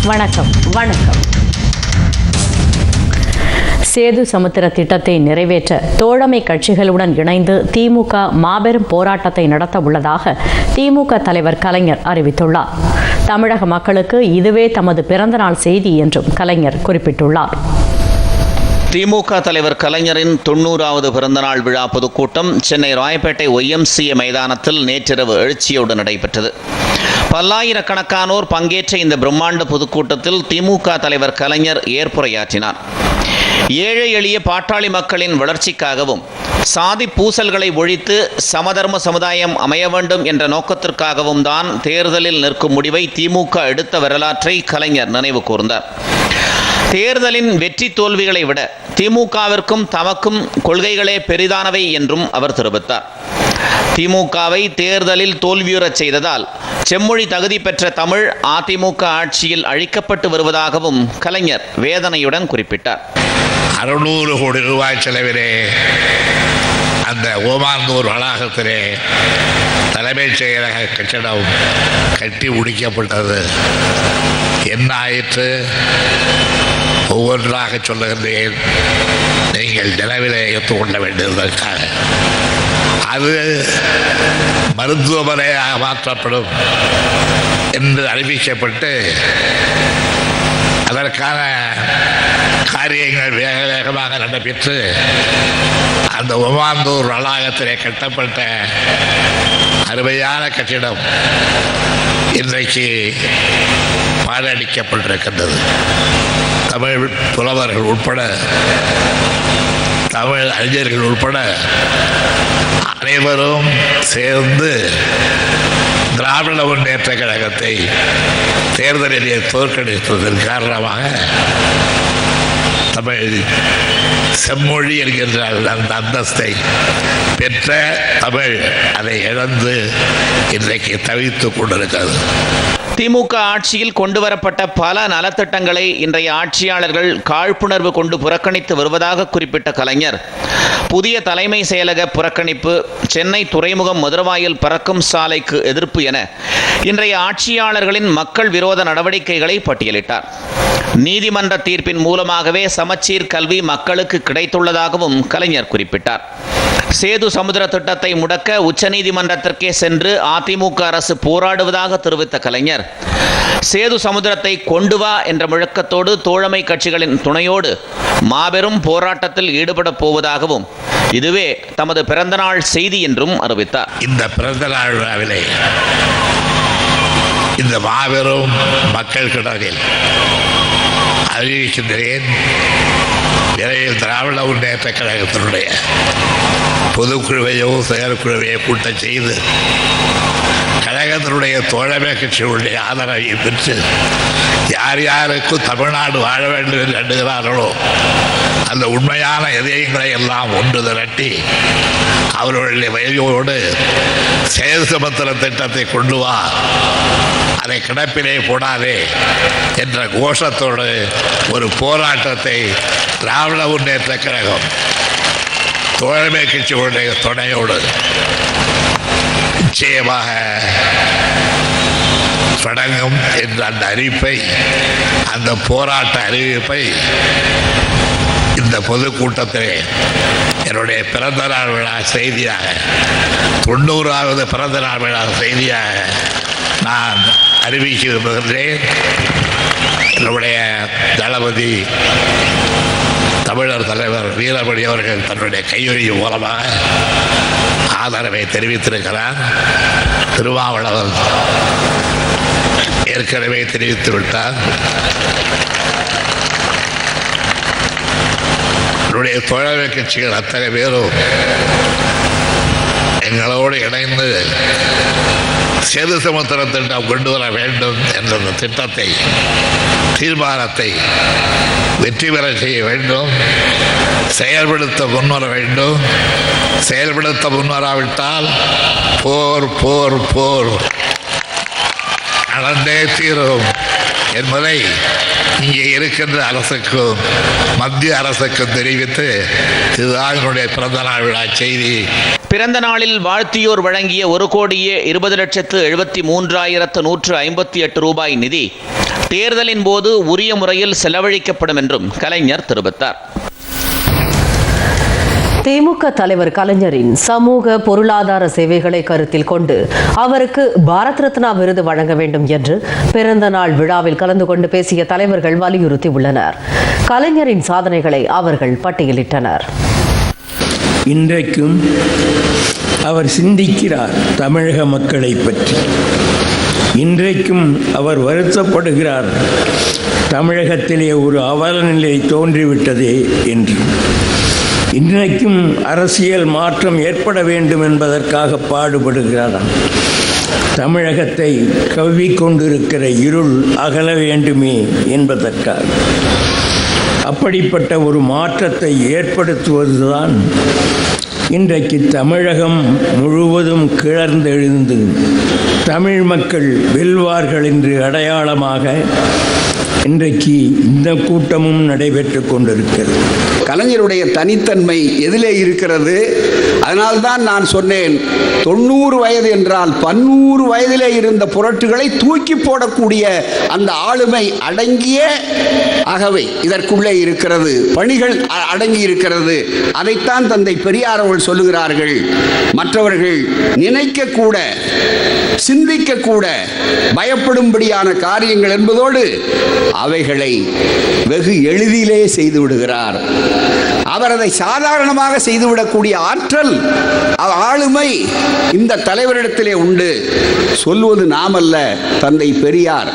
வணக்கம். சேது சமுத்திர திட்டத்தை நிறைவேற்ற தோழமை கட்சிகளுடன் இணைந்து திமுக மாபெரும் போராட்டத்தை நடத்த உள்ளதாக திமுக தலைவர் கலைஞர் அறிவித்துள்ளார். தமிழக மக்களுக்கு இதுவே தமது பிறந்தநாள் செய்தி என்றும் கலைஞர் குறிப்பிட்டுள்ளார். திமுக தலைவர் கலைஞரின் 90வது பிறந்தநாள் விழா பொதுக்கூட்டம் சென்னை ராயப்பேட்டை YMCA மைதானத்தில் நேற்றிரவு எழுச்சியோடு நடைபெற்றது. பல்லாயிரக்கணக்கானோர் பங்கேற்ற இந்த பிரம்மாண்ட பொதுக்கூட்டத்தில் திமுக தலைவர் கலைஞர் ஏற்புரையாற்றினார். ஏழை எளிய பாட்டாளி மக்களின் வளர்ச்சிக்காகவும் சாதி பூசல்களை ஒழித்து சமதர்ம சமுதாயம் அமைய வேண்டும் என்ற நோக்கத்திற்காகவும் தான் தேர்தலில் நிற்கும் முடிவை திமுக எடுத்த வரலாற்றை கலைஞர் நினைவு கூர்ந்தார். தேர்தலின் வெற்றி தோல்விகளை விட திமுகவிற்கும் தமக்கும் கொள்கைகளே பெரிதானவை என்றும் அவர் தெரிவித்தார். திமுகவை தேர்தலில் தோல்வியுறச் செய்ததால் செம்மொழி தகுதி பெற்ற தமிழ் அதிமுக ஆட்சியில் அழிக்கப்பட்டு வருவதாகவும் கலைஞர் வேதனையுடன் குறிப்பிட்டார். 600 கோடி ரூபாய் செலவிலே அந்த ஓமாந்தூர் வளாகத்திலே தலைமைச் செயலக கட்டடம் கட்டி முடிக்கப்பட்டது. என்ன ஆயிற்று? ஒவ்வொன்றாக சொல்லுகின்றேன், நீங்கள் நிலவிலே ஏற்றுக்கொள்ள வேண்டியதற்காக. அது மருத்துவமனையாக மாற்றப்படும் என்று அறிவிக்கப்பட்டு அதற்கான காரியங்கள் வேக வேகமாக நடைபெற்று அந்த ஓமாந்தூர் வளாகத்திலே கட்டப்பட்ட அருமையான கட்டிடம் இன்றைக்கு பாழடிக்கப்பட்டிருக்கின்றது. தமிழ் புலவர்கள் உட்பட தமிழ் அறிஞர்கள் உட்பட அனைவரும் சேர்ந்து திராவிட முன்னேற்ற கழகத்தை தேர்தலிலே தோற்கடித்ததன் காரணமாக தமிழ் செம்மொழி என்கின்ற அந்த அந்தஸ்தை பெற்ற தமிழ் அதை இழந்து இன்றைக்கு தவித்துக் கொண்டிருக்கிறது. திமுக ஆட்சியில் கொண்டுவரப்பட்ட பல நலத்திட்டங்களை இன்றைய ஆட்சியாளர்கள் காழ்ப்புணர்வு கொண்டு புறக்கணித்து வருவதாக குறிப்பிட்ட கலைஞர், புதிய தலைமை செயலக புறக்கணிப்பு, சென்னை துறைமுகம் மதுரவாயில் பறக்கும் சாலைக்கு எதிர்ப்பு என இன்றைய ஆட்சியாளர்களின் மக்கள் விரோத நடவடிக்கைகளை பட்டியலிட்டார். நீதிமன்ற தீர்ப்பின் மூலமாகவே சமச்சீர் கல்வி மக்களுக்கு கிடைத்துள்ளதாகவும் கலைஞர் குறிப்பிட்டார். சேது சமுத்திர திட்டத்தை முடக்க உச்சநீதிமன்றத்திற்கே சென்று அதிமுக அரசு போராடுவதாக தெரிவித்த கலைஞர், சேது சமுத்திரத்தை கொண்டு வா என்ற முழக்கத்தோடு தோழமை கட்சிகளின் துணையோடு மாபெரும் போராட்டத்தில் ஈடுபட போவதாகவும் இதுவே தமது பிறந்தநாள் செய்தி என்றும் அறிவித்தார். இந்த பிறந்தநாள் விழாவிலே இந்த மாபெரும் மக்கள் கிடங்கில் அறிவிக்கின்றேன், விரைவில் திராவிட முன்னேற்ற கழகத்தினுடைய பொதுக்குழுவையோ செயற்குழுவையோ கூட்டம் செய்து கழகத்தினுடைய தோழமை கட்சிகளுடைய ஆதரவை பெற்று யார் யாருக்கும் தமிழ்நாடு வாழ வேண்டும் என்று எண்ணுகிறார்களோ அந்த உண்மையான இதயங்களை எல்லாம் ஒன்று திரட்டி அவர்களுடைய வயதோடு சேது சமுத்திர திட்டத்தை கொண்டு வா, அதை கிடப்பிலே போடாதே என்ற கோஷத்தோடு ஒரு போராட்டத்தை திராவிட முன்னேற்ற கழகம் தோழமை கட்சிகளுடைய துணையோடு நிச்சயமாக தொடங்கும் என்ற அந்த அறிவிப்பை, அந்த போராட்ட அறிவிப்பை இந்த பொதுக்கூட்டத்திலே என்னுடைய பிறந்தநாள் விழா செய்தியாக, 90வது பிறந்தநாள் விழா செய்தியாக நான் அறிவிக்க விரும்புகின்றேன். என்னுடைய தளபதி தமிழர் தலைவர் வீரமணி அவர்கள் தன்னுடைய கையொறி மூலமாக ஆதரவை தெரிவித்திருக்கிறார். திருமாவளவன் ஏற்கனவே தெரிவித்து விட்டார். என்னுடைய தோழமை கட்சிகள் அத்தனை பேரும் எங்களோடு இணைந்து சேது சமுத்திர திட்டம் கொண்டு வர வேண்டும் என்ற அந்த திட்டத்தை, தீர்மானத்தை வெற்றி பெற செய்ய வேண்டும், செயல்படுத்த முன்வர வேண்டும். செயல்படுத்த முன்வராவிட்டால் போர் போர் போர் நடந்தே தீரும் என்பதை இங்கே இருக்கின்ற அரசுக்கும் மத்திய அரசுக்கும் தெரிவித்து இதுதான் என்னுடைய பிறந்தநாள் விழா செய்தி. பிறந்த நாளில் வாழ்த்தியோர் வழங்கிய 1,20,73,158 ரூபாய் நிதி தேர்தலின் போது உரிய முறையில் செலவழிக்கப்படும் என்றும் கலைஞர் தெரிவித்தார். திமுக தலைவர் கலைஞரின் சமூக பொருளாதார சேவைகளை கருத்தில் கொண்டு அவருக்கு பாரத் ரத்னா விருது வழங்க வேண்டும் என்று பிறந்த நாள் விழாவில் கலந்து கொண்டு பேசிய தலைவர்கள் வலியுறுத்தியுள்ளனர். கலைஞரின் சாதனைகளை அவர்கள் பட்டியலிட்டனர். இன்றைக்கும் அவர் சிந்திக்கிறார் தமிழக மக்களை பற்றி. இன்றைக்கும் அவர் வருத்தப்படுகிறார் தமிழகத்திலே ஒரு அவலநிலை தோன்றிவிட்டதே என்று. இன்றைக்கும் அரசியல் மாற்றம் ஏற்பட வேண்டும் என்பதற்காக பாடுபடுகிறாராம். தமிழகத்தை கவ்விக்கொண்டிருக்கிற இருள் அகல வேண்டுமே என்பதற்காக. அப்படிப்பட்ட ஒரு மாற்றத்தை ஏற்படுத்துவதுதான் இன்றைக்கு தமிழகம் முழுவதும் கிளர்ந்தெழுந்து தமிழ் மக்கள் வெல்வார்கள் என்று அடையாளமாக இன்றைக்கு இந்த கூட்டமும் நடைபெற்று கொண்டிருக்கிறது. கலைஞருடைய தனித்தன்மை எதிலே இருக்கிறது? அதனால்தான் நான் சொன்னேன், 90 வயது என்றால் 100 வயதிலே இருந்த புரட்டுகளை தூக்கி போடக்கூடிய அந்த ஆளுமை அடங்கிய அகவை இதற்குள்ளே இருக்கிறது, பணிகள் அடங்கி இருக்கிறது. அதைத்தான் தந்தை பெரியார் அவர்கள் சொல்லுகிறார்கள். மற்றவர்கள் நினைக்க கூட சிந்திக்க கூட பயப்படும்படியான காரியங்கள் என்பதோடு அவைகளை வெகு எளிதிலே செய்து விடுகிறார். அவர் அதை சாதாரணமாக செய்துவிடக்கூடிய ஆற்றல், ஆளுமை இந்த தலைவரிடத்திலே உண்டு. சொல்வது நாமல்ல, தந்தை பெரியார்.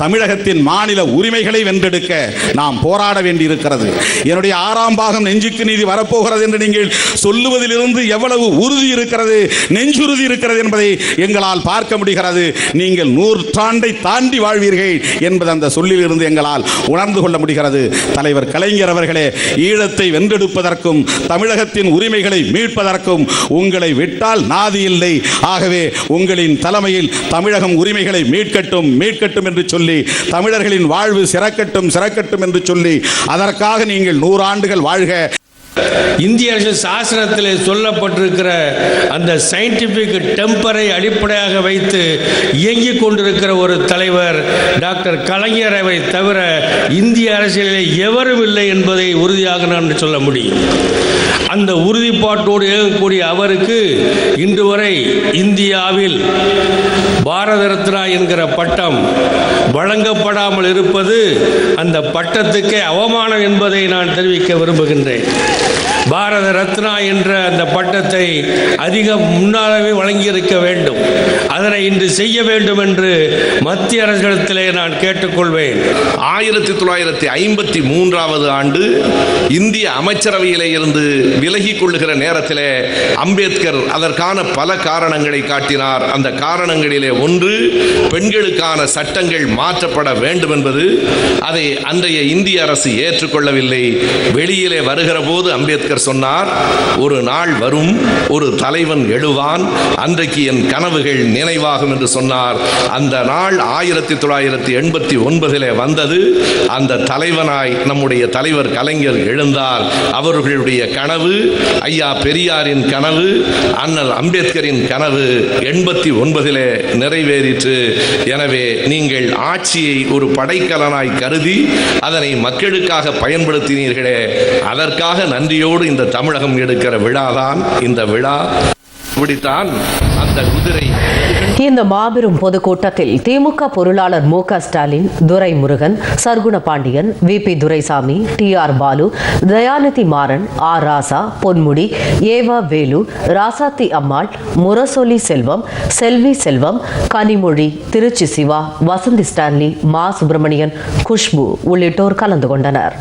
தமிழகத்தின் மாநில உரிமைகளை வென்றெடுக்க நாம் போராட வேண்டியிருக்கிறது. என்னுடைய 6ஆம் பாகம் நெஞ்சுக்கு நீதி வரப்போகிறது என்று நீங்கள் சொல்லுவதிலிருந்து எவ்வளவு உறுதி இருக்கிறது, நெஞ்சுறுதி இருக்கிறது என்பதை எங்களால் பார்க்க முடிகிறது. நீங்கள் 100 ஆண்டை தாண்டி வாழ்வீர்கள் என்பது அந்த சொல்லிலிருந்து எங்களால் உணர்ந்து கொள்ள முடிகிறது. தலைவர் கலைஞர் அவர்களே, ஈழத்தை வென்றெடுப்பதற்கும் தமிழகத்தின் உரிமைகளை மீட்பதற்கும் உங்களை விட்டால் நாதி இல்லை. ஆகவே உங்களின் தலைமையில் தமிழகம் உரிமைகளை மீட்கட்டும் மீட்கட்டும் என்று சொல்லி, தமிழர்களின் வாழ்வு சிறக்கட்டும் என்று சொல்லி, அதற்காக நீங்கள் 100 ஆண்டுகள் வாழ்க. இந்திய அரசு சாசனத்தில் சொல்லப்பட்டிருக்கிற அந்த சயின்டிபிக் டெம்பரை அடிப்படையாக வைத்து இயங்கிக் கொண்டிருக்கிற ஒரு தலைவர் டாக்டர் கலைஞரை தவிர இந்திய அரசியலில் எவரும் இல்லை என்பதை உறுதியாக நான் சொல்ல முடியும். அந்த உறுதிப்பாட்டோடு இயங்கக்கூடிய அவருக்கு இன்று வரை இந்தியாவில் பாரத ரத்னா என்கிற பட்டம் வழங்கப்படாமல் இருப்பது அந்த பட்டத்துக்கே அவமானம் என்பதை நான் தெரிவிக்க விரும்புகின்றேன். பாரத ரத்னா என்ற அந்த பட்டத்தை அதிகம் முன்னாலே வழங்கியிருக்க வேண்டும். அதனை இன்று செய்ய வேண்டும் என்று மத்திய அரசிடத்திலே நான் கேட்டுக்கொள்வேன். 1953 ஆண்டு இந்திய அமைச்சரவையிலே இருந்து விலகிக் கொள்ளுகிற நேரத்திலே அம்பேத்கர் அதற்கான பல காரணங்களை காட்டினார். அந்த காரணங்களிலே ஒன்று, பெண்களுக்கான சட்டங்கள் மாற்றப்பட வேண்டும் என்பது. அதை அன்றைய இந்திய அரசு ஏற்றுக்கொள்ளவில்லை. வெளியிலே வருகிற போது அம்பேத்கர் சொன்னார், ஒரு நாள் வரும், ஒரு தலைவன் எழுவான், அன்றைக்கு என் கனவுகள் நினைவாகும் என்று சொன்னார். அந்த நாள் 1989 வந்தது. அந்த தலைவனாய் நம்முடைய தலைவர் கலைஞர் எழுந்தார். அவர்களுடைய கனவு, ஐயா பெரியாரின் கனவு, அண்ணல் அம்பேத்கரின் கனவு 89 நிறைவேறிற்று. எனவே நீங்கள் ஆட்சியை ஒரு படைக்கலனாய் கருதி அதனை மக்களுக்காக பயன்படுத்தினீர்களே, அதற்காக நன்றியோடு இந்த தமிழகம் எடுக்கிற விழாதான் இந்த விழா. இப்படித்தான் அந்த குதிரை. இந்த மாபெரும் பொதுக்கூட்டத்தில் திமுக பொருளாளர் மு க Stalin, Duraimurugan, Sarguna Pandian, VP Duraisamy, TR Balu, Dayanidhi Maran, R ராசா, பொன்முடி, ஏவா வேலு, ராசாத்தி அம்மாள், முரசொலி செல்வம், செல்வி செல்வம், கனிமொழி, திருச்சி சிவா, வசந்தி ஸ்டான்லி, மா சுப்பிரமணியன், குஷ்பு உள்ளிட்டோர் கலந்து கொண்டனர்.